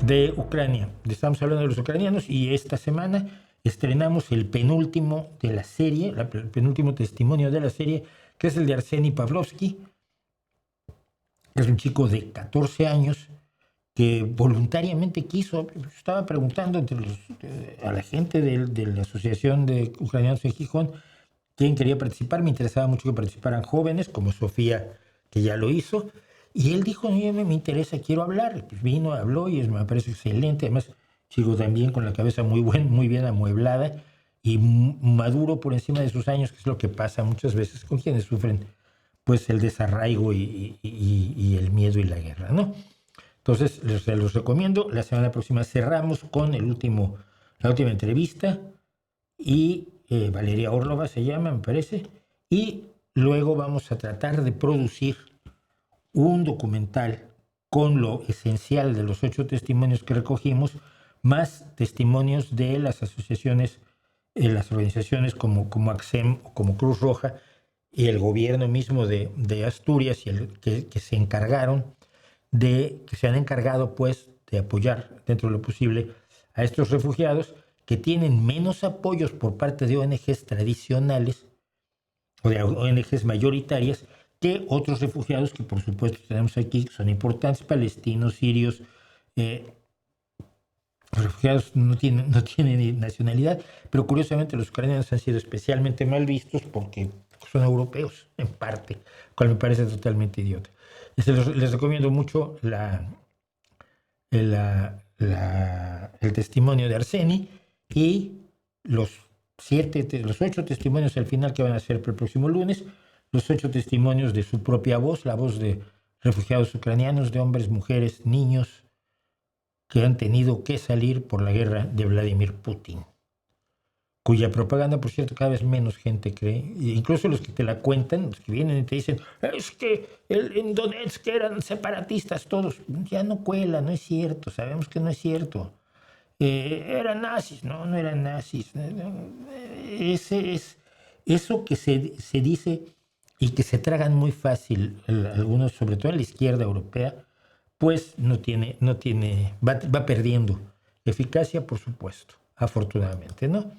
de Ucrania. Estamos hablando de los ucranianos y esta semana estrenamos el penúltimo de la serie, el penúltimo testimonio de la serie, que es el de Arseny Pavlovsky. Es un chico de 14 años que voluntariamente quiso. Estaba preguntando a la gente de la Asociación de Ucranianos en Gijón quién quería participar. Me interesaba mucho que participaran jóvenes como Sofía, que ya lo hizo. Y él dijo, no, me interesa, quiero hablar. Pues vino, habló y me parece excelente. Además, chico también con la cabeza muy bien amueblada y maduro por encima de sus años, que es lo que pasa muchas veces con quienes sufren pues el desarraigo y el miedo y la guerra, ¿no? Entonces, se los recomiendo. La semana próxima cerramos con la última entrevista y Valeria Orlova se llama, me parece, y luego vamos a tratar de producir un documental con lo esencial de los 8 testimonios que recogimos, más testimonios de las asociaciones, las organizaciones como AXEM o como Cruz Roja y el gobierno mismo de Asturias y que se han encargado pues de apoyar dentro de lo posible a estos refugiados que tienen menos apoyos por parte de ONGs tradicionales o de ONGs mayoritarias que otros refugiados que por supuesto tenemos aquí, que son importantes, palestinos, sirios. Los refugiados no tienen nacionalidad, pero curiosamente los ucranianos han sido especialmente mal vistos porque son europeos, en parte, cual me parece totalmente idiota. Les recomiendo mucho el testimonio de Arseny y los 8 testimonios al final que van a ser para el próximo lunes, los 8 testimonios de su propia voz, la voz de refugiados ucranianos, de hombres, mujeres, niños que han tenido que salir por la guerra de Vladimir Putin, cuya propaganda, por cierto, cada vez menos gente cree. Incluso los que te la cuentan, los que vienen y te dicen, es que en Donetsk eran separatistas todos. Ya no cuela, no es cierto, sabemos que no es cierto. Eran nazis, no eran nazis. Eso que se dice y que se tragan muy fácil algunos, sobre todo en la izquierda europea, pues va perdiendo eficacia, por supuesto, afortunadamente, ¿no?